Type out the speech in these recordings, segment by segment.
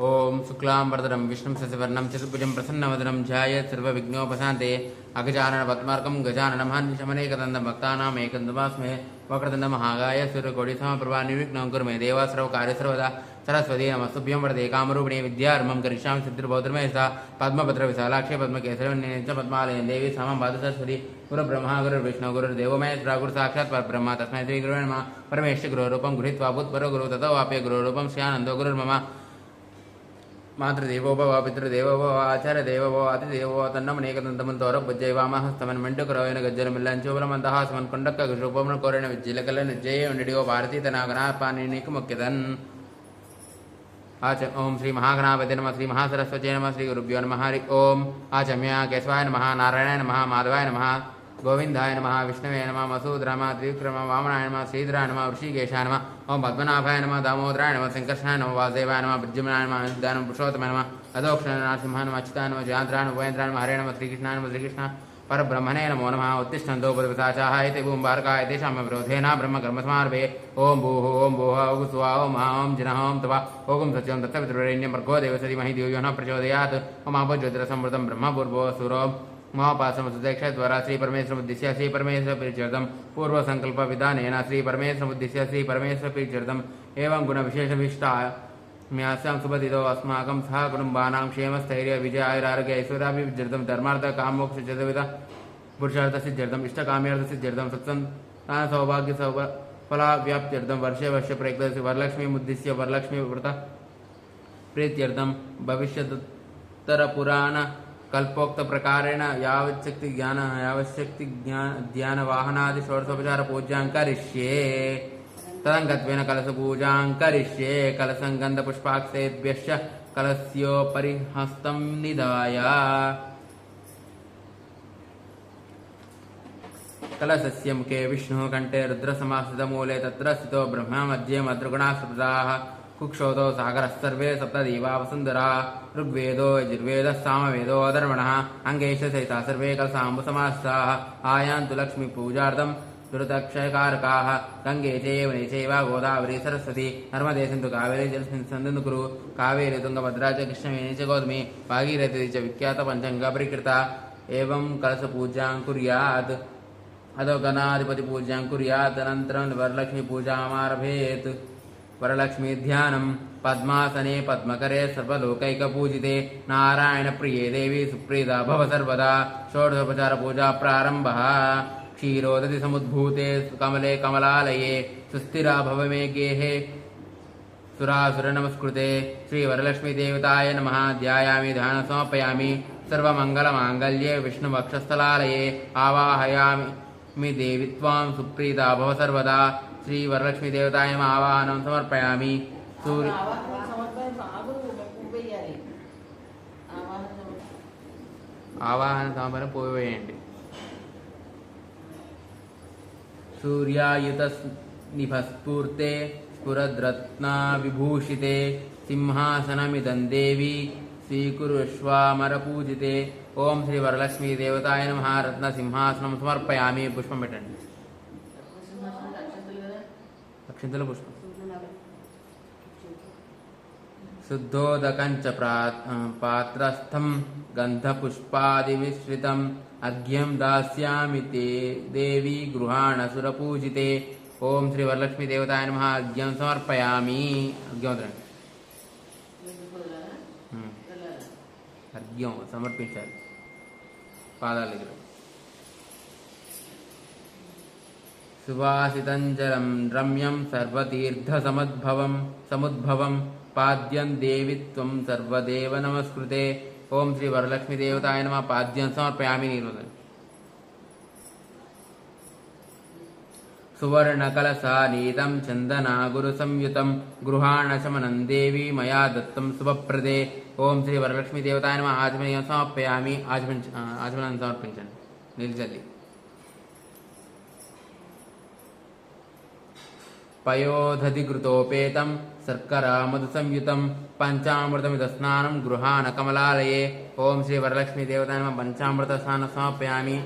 ओम शुक्लांबरधरं विष्णुं शशिवर्णं चतुर्भुजं प्रसन्नवदनं ध्यायेत् सर्वविघ्नोपशान्ते अगजानन पद्मार्कं गजाननं हन्निशमनेकदन्तं भक्तानाम् एकदन्तमास्महे वक्रतुण्ड महाकाय सूर्यकोटिसमप्रभा निर्विघ्नं कुरु मे देवा सर्वकार्य सर्वदा सरस्वती नमस्तुभ्यं वरदे कामरूपिणे विद्यारम्भं करिष्यामि सिद्धिर्भौद्रमे सा पद्मभद्रविशालाक्षे पद्मकेसरिवन्ये च पद्मालयं देवी सामं पाद सरस्वती गुरुब्रह्मा गुरुर्विष्णु गुरुर्देवो महेश्वरः गुरुसाक्षात् परब्रह्म तस्मै श्रीगुरुवे नमः परमेश्वर गुरुरूपं गृहीत्वा भूत्परो गुरु ततो वाप्य गुरुरूपं श्रीयानन्दो गुरुर्मम मातृदेवो भव पितृदेवो भव आचार्य देवो भव अतिदेवो भव तन्नमनेकदन्तमन्तोरभुज्जैवामः स्तमन्मेण्टुकरोयन गज्जलमिल्लञ्चोबलमन्तः समन्कुण्डक्कगुरूपमन कोरेण विज्जिलकलन जयो भारती तनागनापानिनिकमुख्यदन् आच ओम श्री महागणापते नमः श्री महासरस्वती नमः श्री गुरुभ्यो नमः हरि ओम आचम्या केशवाय नमः नारायणाय नमः माधवाय नमः गोविंदाय नमः विष्णवे नमः मसूद्रामा त्रिविक्रम वामनाय नमः श्रीधराय नमः ऋषिकेशाय नमः ओम पद्मनाभाय नमः दामोदराय नमः संकर्षणाय नमः वासुदेवाय नमः विद्युम्नाय नमः दानं पुरुषोत्तमाय नमः अधोक्षणाय नरसिंहाय नमः अच्युताय नमः जयाद्राय नमः उपेन्द्राय नमः हरे नमः श्रीकृष्णाय नमः श्रीकृष्ण परब्रह्मणे नमो नमः उत्तिष्ठन्तो पदपिशाचाः इति बुम्बार्काः तेषां विरोधेन ब्रह्मकर्मसमारभे ओम भूः ओम भुवः ओम सुवः ओम ओम जिनः ओम तपः ओम सत्यं दत्तपितृवरेण्यं भर्गो देवस्य धीमहि धियो यो नः प्रचोदयात् ओम आपज्योतिरसंवृतं ब्रह्मपूर्वोऽसुरो महापासमुद्देश्यद्वारा श्री परमेश्वरमुद्दिश्य श्री परमेश्वर प्रीत्यर्थं पूर्वसंकल्प विधानेन श्री परमेश्वरमुद्दिश्य श्री परमेश्वर प्रीत्यर्थं एवं गुणविशेषविष्टाय म्यास्यां सुपतितो अस्माकं सह कुटुम्बानां क्षेमस्थैर्य विजय आयुरारोग्य ऐश्वर्याभिवृद्ध्यर्थं धर्मार्थ काममोक्ष चतुर्विध पुरुषार्थसिद्ध्यर्थं इष्टकाम्यार्थसिद्ध्यर्थं सत्सन्तान सौभाग्य फलाव्याप्त्यर्थं वर्षे वर्षे प्रयुक्त वरलक्ष्मीमुद्दिश्य वरलक्ष्मी व्रत प्रीत्यर्थं भविष्योत्तरपुराण कल्पोक्त प्रकारेण यावच्छक्ति ज्ञान ध्यान वाहनादि षोडशोपचार पूजां करिष्ये तदंगत्वेन कलश पूजां करिष्ये कलशं गन्धपुष्पाक्षेभ्यश्च कलस्योपरि हस्तं निधाय कलशस्य मुखे विष्णुः कंठे रुद्रसमाश्रितमूले तत्र स्थितो ब्रह्मा मध्ये मद्रगुणाश्रिताः कुक्षोतो सागरः सर्वे सप्तदेवा वसुन्धरा ऋग्वेदो यजुर्वेदः सामवेदो अधर्वणः अङ्गेश सहिता सर्वे कलशाम्बुसमाश्रिताः आयान्तु लक्ष्मीपूजार्थं दुरितक्षयकारकाः गङ्गे चैव चैव गोदावरी सरस्वती नर्मदे सिन्धु कावेरी जलसिन्धु कुरु कावेरी तुङ्गभद्रा च कृष्णवेणी च गौतमी भागीरथी च विख्यात पञ्चगङ्गा परिकृता एवं कलशपूजां कुर्यात् अधो गणाधिपतिपूजां कुर्यात् अनन्तरं वरलक्ष्मीपूजामारभेत् वरलक्ष्मी ध्यानं पद्मासने पद्मकरे सर्वलोकैकपूजिते नारायणप्रिये देवी सुप्रीता भव सर्वदा षोडशोपचार पूजा प्रारम्भः क्षीरोदधि समुद्भूते कमले कमलालये सुस्थिरा भव मे गेहे सुरासुरनमस्कृते श्रीवरलक्ष्मीदेवताय नमः ध्यायामि ध्यानं समर्पयामि सर्वमङ्गलमाङ्गल्ये विष्णुवक्षस्थलालये आवाहयामि देवी त्वां सुप्रीता भव सर्वदा श्री वरलक्ष्मी देवताय नमः आवाहनं समर्पयामि सूर्य आवाहन समर्पण पोवेయండి सूर्यायुतनिभस्फूर्ते स्फुरद्रत्ना विभूषिते सिंहासनमिदं देवी स्वीकुरुष्वामरपूजिते ओम श्री वरलक्ष्मी देवताय नमः रत्न सिंहासनं समर्पयामि पुष्पं పెట్టండి अक्षिंतल पुष्प शुद्धोदकं च पात्रस्थं गन्धपुष्पादिविश्रितम् अर्घ्यं दास्यामि ते देवी गृहाण सुरपूजिते ओम श्री वरलक्ष्मी देवताय नमः अर्घ्यं समर्पयामि अर्घ्यं समर्పించాలి పాదాల దగ్గర सुवासितञ्जलं रम्यं सर्वतीर्थसमुद्भवं पाद्यं देवी त्वं सर्वदेव नमस्कृते ओम श्री वरलक्ष्मी देवताय नमः पाद्यं समर्पयामि नीरोदन सुवर्णकलशानीतं चन्दना गुरुसंयुतं गृहाणशमनं देवी मया दत्तं शुभप्रदे ओम श्री वरलक्ष्मी देवताय नमः आचमनीयं समर्पयामि आचमनं समर्पिంచండి నిల్చల్లి पयोधधिकृतोपेतं शर्करा मधुसंयुतं पंचामृतमिदस्नानं गृहाण कमलालये ओम श्री वरलक्ष्मी देवताय नमः पंचामृत स्नान समर्पयामि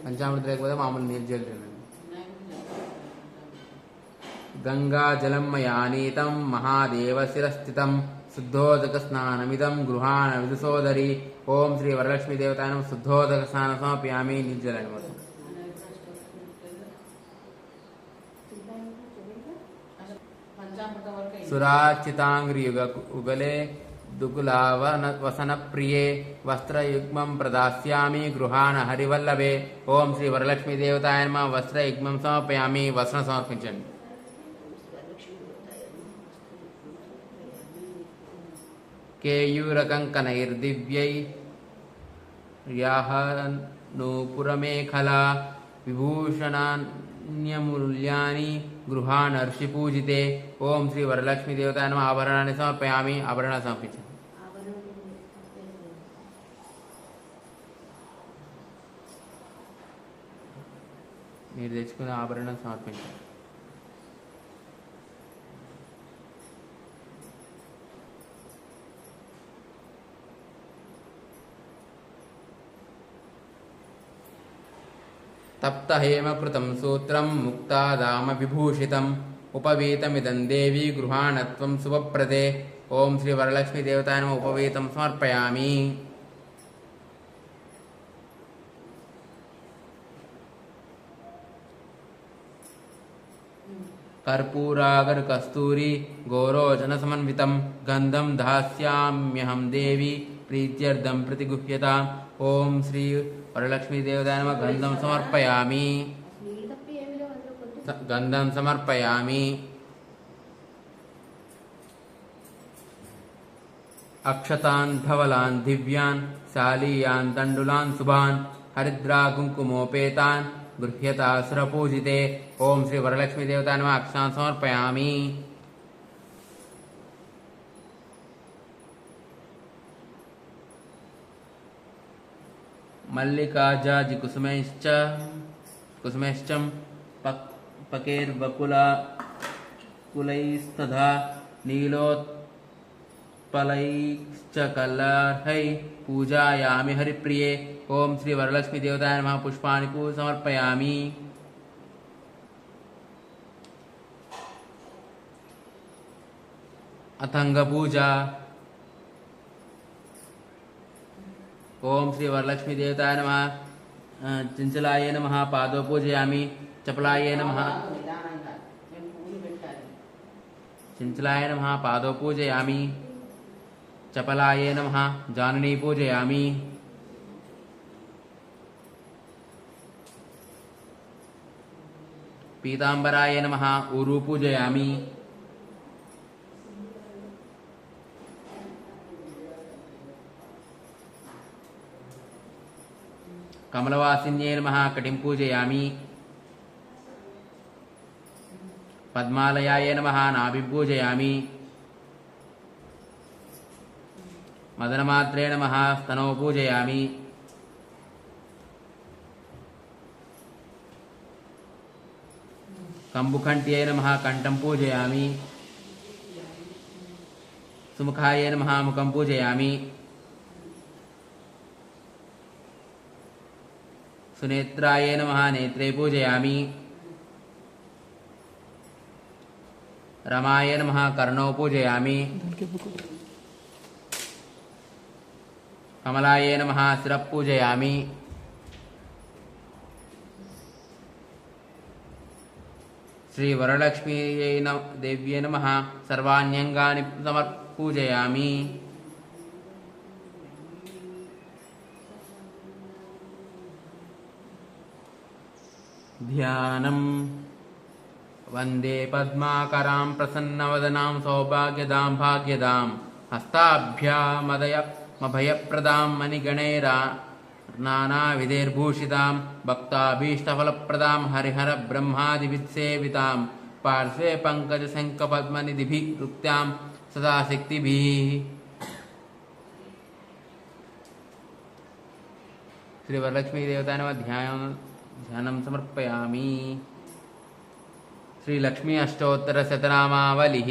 पंचामृत लेకపోతే మామూలు నీరు జల్లండి गंगाजलं मया नीतं महादेवशिरस्थितं शुद्धोदकस्नानमिदं गृहाण विदुसोदरी ओम श्री वरलक्ष्मी देवताय नमः शुद्धोदक स्नान समर्पयामि निर्जलम् सुराचितांग्रियुग उगले दुकुलावसन प्रिये वस्त्रयुग्मं प्रदास्यामि गृहाण हरिवल्लभे ओम श्री वरलक्ष्मी देवताय नमः वस्त्रयुग्मं समर्पयामि वस्त्र समर्पिंचंడి केयूरकङ्कणैर्दिव्यैर्याः नूपुरमेखला विभूषणान्यमूल्यानि गृहाणर्षिपूजिते ओम श्री वरलक्ष्मी देवताय नमः आभरणानि समर्पयामि आभरण समर्पिंచండి మీరు తెచ్చుకున్న ఆభరణం సమర్పించండి तप्तहेमकृतं सूत्रं मुक्तादाम विभूषितम् उपवीतमिदं देवी गृहाणत्वं शुभप्रदे ओम श्री वरलक्ष्मी देवताय नमः उपवीतं समर्पयामि कर्पूरागर कस्तूरी गौरोचन समन्वितं गंधम दास्याम्यहं देवी प्रीत्यर्थं प्रतिगुह्यताम् ओम श्री वरलक्ष्मी देवताय नमः गंधम समर्पयामि गंधम समर्पयामि अक्षतान् धवलान् दिव्यान् शालीयान् तण्डुलान् शुभान् हरिद्रा कुङ्कुमोपेतान् गृह्यता सुरपूजिते ओम श्री वरलक्ष्मी देवताय नमः अक्षतान् समर्पयामि मल्लिकाजाजि कुसुमैश्च पकेर्बकुला कुलैस्तथा नीलोत्पलैश्च कलर्है पूजायामि हरिप्रिये ओम श्री वरलक्ष्मी देवताय नमः पुष्पाणि समर्पयामि अथंग पूजा ओम श्री वरलक्ष्मी देवताय नमः चंचलाय नमः पादौ पूजयामि चपलाय नमः चंचलाय नमः पादौ पूजयामि चपलाय नमः जाननी पूजयामि पीतांबराय नमः ऊरु पूजयामि कमलवासिन्ये नमः कटिं पूजयामि पद्मालयाय नमः नाभिं पूजयामि मदनमात्रे नमः स्तनौ पूजयामि कंबुकण्ठ्ये नमः कंठं पूजयामि सुमुखाय नमः मुखं पूजयामि सुनेत्राय नमः नेत्रे पूजयामि रमाय नमः कर्णौ पूजयामि कमलाय नमः शिरः पूजयामि श्री वरलक्ष्मी देव्यै नमः सर्वाण्यंगानि पूजयामि ध्यानम् वंदे पद्माकरां प्रसन्नवदनां सौभाग्यदां भाग्यदां हस्ताभ्यामभयप्रदां मणिगणैरा नानाविधैर्भूषितां भक्ताभीष्टफलप्रदां हरिहर ब्रह्मादिवित्सेवितां पार्श्वे पंकजशङ्खपद्मनिधिभिः रुक्त्यां सदा शक्तिभिः श्री वरलक्ष्मी देवताय नमः ध्यानं समर्पयामि। श्री लक्ष्मी अष्टोत्तर शतनामावलिः।